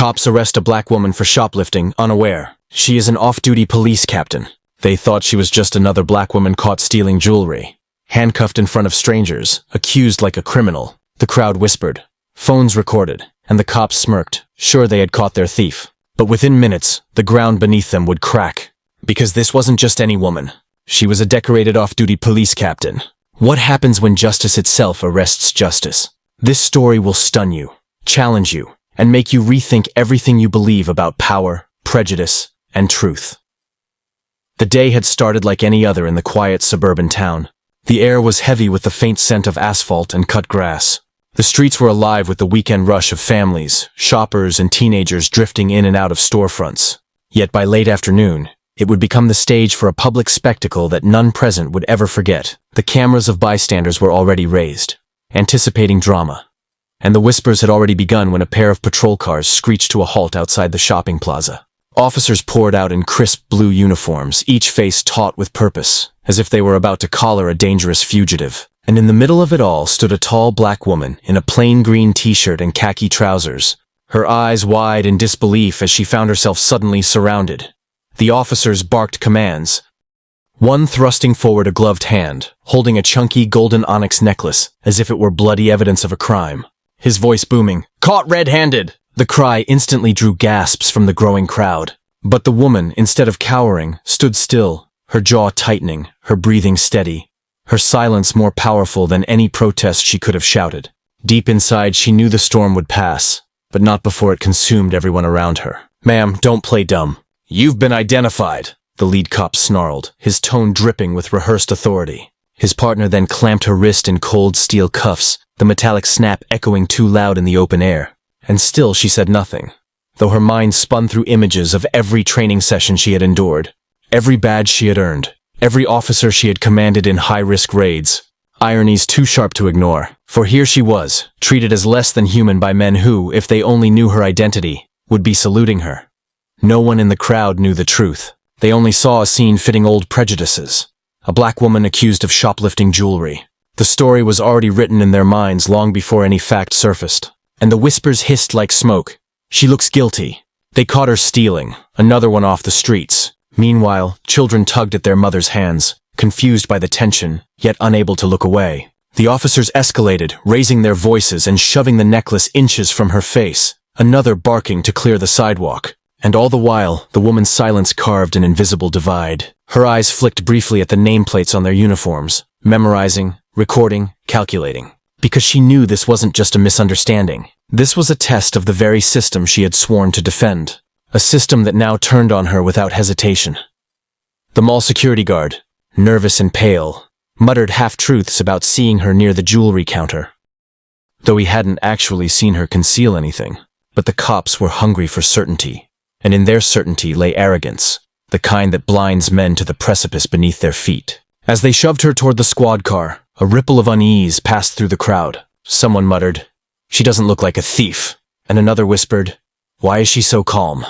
Cops arrest a black woman for shoplifting, unaware. She is an off-duty police captain. They thought she was just another black woman caught stealing jewelry. Handcuffed in front of strangers, accused like a criminal. The crowd whispered. Phones recorded, and the cops smirked, sure they had caught their thief. But within minutes, the ground beneath them would crack. Because this wasn't just any woman. She was a decorated off-duty police captain. What happens when justice itself arrests justice? This story will stun you, challenge you, and make you rethink everything you believe about power, prejudice, and truth. The day had started like any other in the quiet suburban town. The air was heavy with the faint scent of asphalt and cut grass. The streets were alive with the weekend rush of families, shoppers, and teenagers drifting in and out of storefronts. Yet by late afternoon, it would become the stage for a public spectacle that none present would ever forget. The cameras of bystanders were already raised, anticipating drama. And the whispers had already begun when a pair of patrol cars screeched to a halt outside the shopping plaza. Officers poured out in crisp blue uniforms, each face taut with purpose, as if they were about to collar a dangerous fugitive. And in the middle of it all stood a tall black woman in a plain green t-shirt and khaki trousers, her eyes wide in disbelief as she found herself suddenly surrounded. The officers barked commands, one thrusting forward a gloved hand, holding a chunky golden onyx necklace as if it were bloody evidence of a crime. His voice booming, "Caught red-handed!" The cry instantly drew gasps from the growing crowd. But the woman, instead of cowering, stood still, her jaw tightening, her breathing steady, her silence more powerful than any protest she could have shouted. Deep inside, she knew the storm would pass, but not before it consumed everyone around her. "Ma'am, don't play dumb. You've been identified," the lead cop snarled, his tone dripping with rehearsed authority. His partner then clamped her wrist in cold steel cuffs, the metallic snap echoing too loud in the open air. And still she said nothing, though her mind spun through images of every training session she had endured, every badge she had earned, every officer she had commanded in high-risk raids. Ironies too sharp to ignore, for here she was, treated as less than human by men who, if they only knew her identity, would be saluting her. No one in the crowd knew the truth. They only saw a scene fitting old prejudices. A black woman accused of shoplifting jewelry. The story was already written in their minds long before any fact surfaced. And the whispers hissed like smoke. She looks guilty. They caught her stealing, another one off the streets. Meanwhile, children tugged at their mother's hands, confused by the tension, yet unable to look away. The officers escalated, raising their voices and shoving the necklace inches from her face, another barking to clear the sidewalk. And all the while, the woman's silence carved an invisible divide. Her eyes flicked briefly at the nameplates on their uniforms, memorizing, recording, calculating. Because she knew this wasn't just a misunderstanding. This was a test of the very system she had sworn to defend. A system that now turned on her without hesitation. The mall security guard, nervous and pale, muttered half-truths about seeing her near the jewelry counter, though he hadn't actually seen her conceal anything. But the cops were hungry for certainty, and in their certainty lay arrogance, the kind that blinds men to the precipice beneath their feet. As they shoved her toward the squad car, a ripple of unease passed through the crowd. Someone muttered, "She doesn't look like a thief," and another whispered, "Why is she so calm?"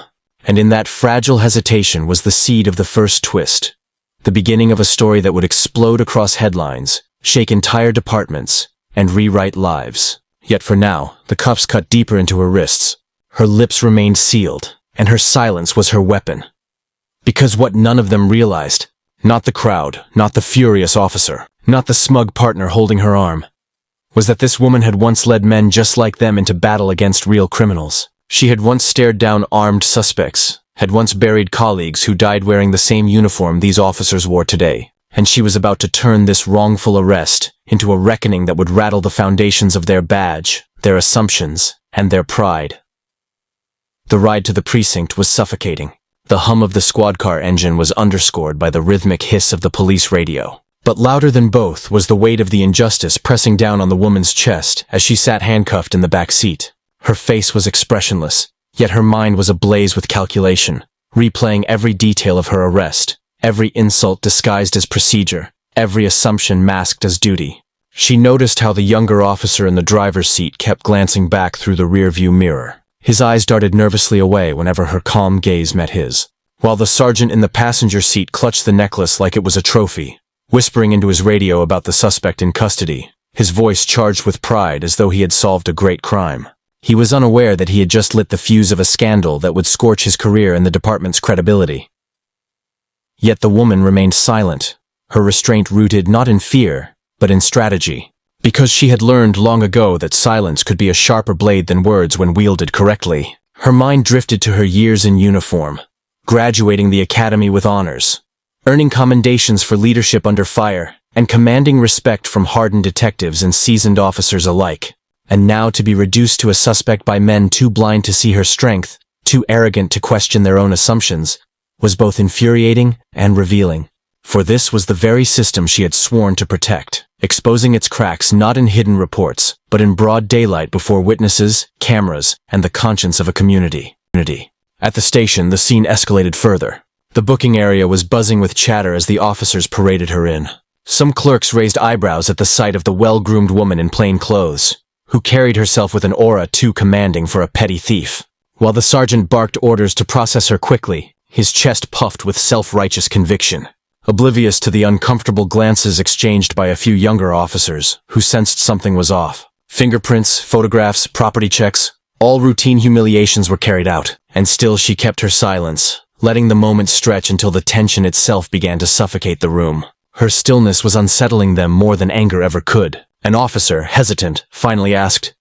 And in that fragile hesitation was the seed of the first twist, the beginning of a story that would explode across headlines, shake entire departments, and rewrite lives. Yet for now, the cuffs cut deeper into her wrists. Her lips remained sealed, and her silence was her weapon. Because what none of them realized, not the crowd, not the furious officer, not the smug partner holding her arm, was that this woman had once led men just like them into battle against real criminals. She had once stared down armed suspects, had once buried colleagues who died wearing the same uniform these officers wore today. And she was about to turn this wrongful arrest into a reckoning that would rattle the foundations of their badge, their assumptions, and their pride. The ride to the precinct was suffocating. The hum of the squad car engine was underscored by the rhythmic hiss of the police radio. But louder than both was the weight of the injustice pressing down on the woman's chest as she sat handcuffed in the back seat. Her face was expressionless, yet her mind was ablaze with calculation, replaying every detail of her arrest, every insult disguised as procedure, every assumption masked as duty. She noticed how the younger officer in the driver's seat kept glancing back through the rearview mirror. His eyes darted nervously away whenever her calm gaze met his, while the sergeant in the passenger seat clutched the necklace like it was a trophy, whispering into his radio about the suspect in custody, his voice charged with pride as though he had solved a great crime. He was unaware that he had just lit the fuse of a scandal that would scorch his career and the department's credibility. Yet the woman remained silent, her restraint rooted not in fear, but in strategy. Because she had learned long ago that silence could be a sharper blade than words when wielded correctly, her mind drifted to her years in uniform, graduating the academy with honors, earning commendations for leadership under fire, and commanding respect from hardened detectives and seasoned officers alike. And now to be reduced to a suspect by men too blind to see her strength, too arrogant to question their own assumptions, was both infuriating and revealing. For this was the very system she had sworn to protect, exposing its cracks not in hidden reports, but in broad daylight before witnesses, cameras, and the conscience of a community. At the station, the scene escalated further. The booking area was buzzing with chatter as the officers paraded her in. Some clerks raised eyebrows at the sight of the well-groomed woman in plain clothes, who carried herself with an aura too commanding for a petty thief. While the sergeant barked orders to process her quickly, his chest puffed with self-righteous conviction, oblivious to the uncomfortable glances exchanged by a few younger officers who sensed something was off. Fingerprints, photographs, property checks, all routine humiliations were carried out, and still she kept her silence, letting the moment stretch until the tension itself began to suffocate the room. Her stillness was unsettling them more than anger ever could. An officer, hesitant, finally asked,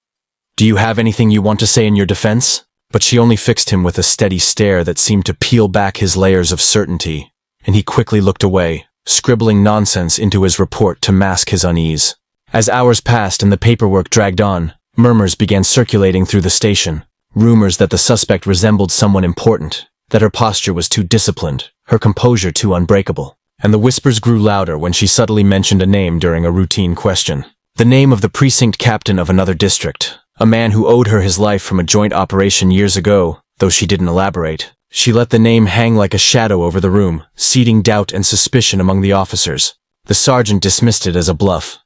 "Do you have anything you want to say in your defense?" But she only fixed him with a steady stare that seemed to peel back his layers of certainty, and he quickly looked away, scribbling nonsense into his report to mask his unease. As hours passed and the paperwork dragged on, murmurs began circulating through the station, rumors that the suspect resembled someone important, that her posture was too disciplined, her composure too unbreakable. And the whispers grew louder when she subtly mentioned a name during a routine question. The name of the precinct captain of another district, a man who owed her his life from a joint operation years ago, though she didn't elaborate. She let the name hang like a shadow over the room, seeding doubt and suspicion among the officers. The sergeant dismissed it as a bluff,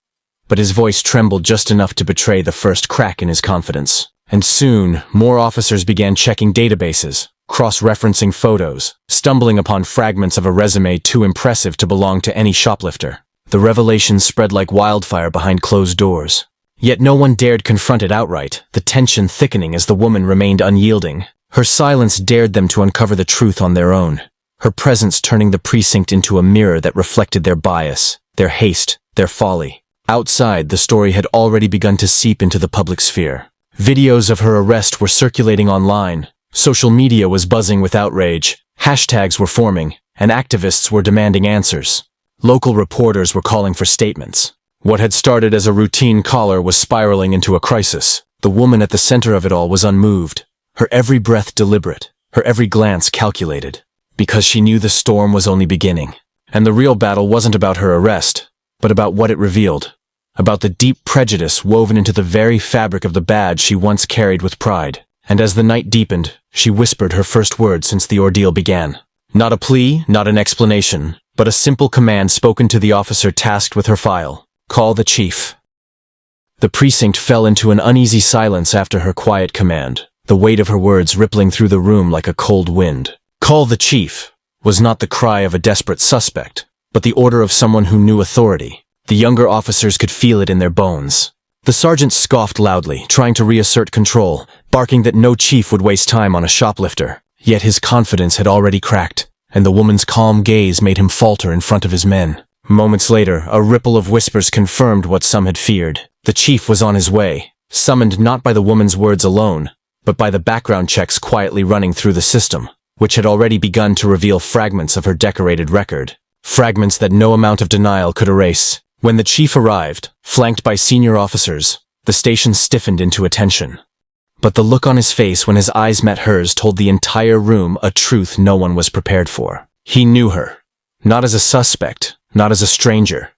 but his voice trembled just enough to betray the first crack in his confidence. And soon, more officers began checking databases, cross-referencing photos, stumbling upon fragments of a resume too impressive to belong to any shoplifter. The revelation spread like wildfire behind closed doors. Yet no one dared confront it outright, the tension thickening as the woman remained unyielding. Her silence dared them to uncover the truth on their own, her presence turning the precinct into a mirror that reflected their bias, their haste, their folly. Outside, the story had already begun to seep into the public sphere. Videos of her arrest were circulating online, social media was buzzing with outrage, hashtags were forming, and activists were demanding answers. Local reporters were calling for statements. What had started as a routine collar was spiraling into a crisis. The woman at the center of it all was unmoved, her every breath deliberate, her every glance calculated, because she knew the storm was only beginning. And the real battle wasn't about her arrest, but about what it revealed, about the deep prejudice woven into the very fabric of the badge she once carried with pride. And as the night deepened, she whispered her first words since the ordeal began. Not a plea, not an explanation, but a simple command spoken to the officer tasked with her file. "Call the chief." The precinct fell into an uneasy silence after her quiet command, the weight of her words rippling through the room like a cold wind. "Call the chief" was not the cry of a desperate suspect, but the order of someone who knew authority. The younger officers could feel it in their bones. The sergeant scoffed loudly, trying to reassert control, barking that no chief would waste time on a shoplifter. Yet his confidence had already cracked, and the woman's calm gaze made him falter in front of his men. Moments later, a ripple of whispers confirmed what some had feared. The chief was on his way, summoned not by the woman's words alone, but by the background checks quietly running through the system, which had already begun to reveal fragments of her decorated record. Fragments that no amount of denial could erase. When the chief arrived, flanked by senior officers, the station stiffened into attention. But the look on his face when his eyes met hers told the entire room a truth no one was prepared for. He knew her, not as a suspect, not as a stranger,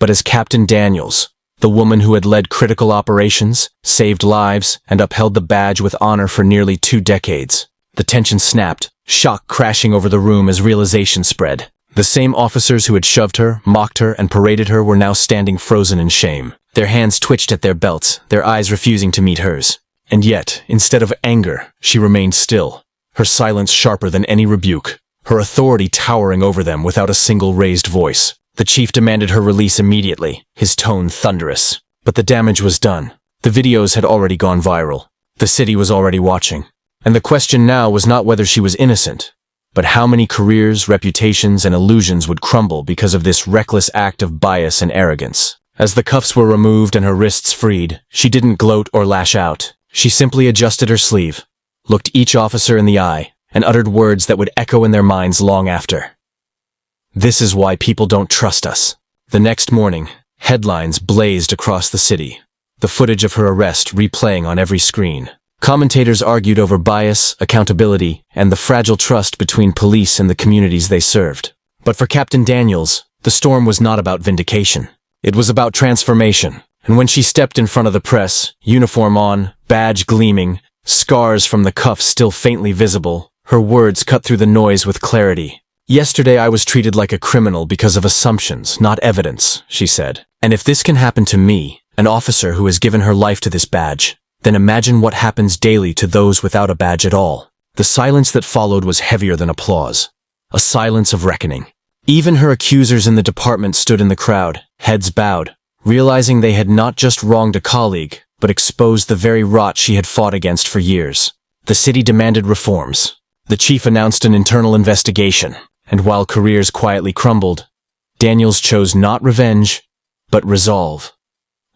but as Captain Daniels, the woman who had led critical operations, saved lives, and upheld the badge with honor for nearly 2 decades. The tension snapped, shock crashing over the room as realization spread. The same officers who had shoved her, mocked her, and paraded her were now standing frozen in shame. Their hands twitched at their belts, their eyes refusing to meet hers. And yet, instead of anger, she remained still, her silence sharper than any rebuke, her authority towering over them without a single raised voice. The chief demanded her release immediately, his tone thunderous. But the damage was done. The videos had already gone viral. The city was already watching. And the question now was not whether she was innocent, but how many careers, reputations, and illusions would crumble because of this reckless act of bias and arrogance. As the cuffs were removed and her wrists freed, she didn't gloat or lash out. She simply adjusted her sleeve, looked each officer in the eye, and uttered words that would echo in their minds long after. This is why people don't trust us. The next morning, headlines blazed across the city, the footage of her arrest replaying on every screen. Commentators argued over bias, accountability, and the fragile trust between police and the communities they served. But for Captain Daniels, the storm was not about vindication. It was about transformation. And when she stepped in front of the press, uniform on, badge gleaming, scars from the cuffs still faintly visible, her words cut through the noise with clarity. "Yesterday I was treated like a criminal because of assumptions, not evidence," she said. "And if this can happen to me, an officer who has given her life to this badge, then imagine what happens daily to those without a badge at all." The silence that followed was heavier than applause. A silence of reckoning. Even her accusers in the department stood in the crowd, heads bowed, realizing they had not just wronged a colleague, but exposed the very rot she had fought against for years. The city demanded reforms. The chief announced an internal investigation, and while careers quietly crumbled, Daniels chose not revenge, but resolve,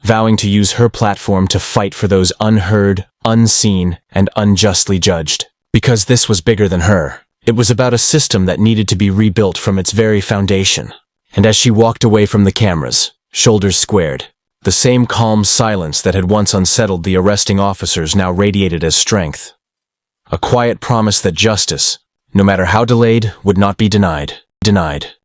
vowing to use her platform to fight for those unheard, unseen, and unjustly judged. Because this was bigger than her. It was about a system that needed to be rebuilt from its very foundation. And as she walked away from the cameras, shoulders squared, the same calm silence that had once unsettled the arresting officers now radiated as strength. A quiet promise that justice, no matter how delayed, would not be denied.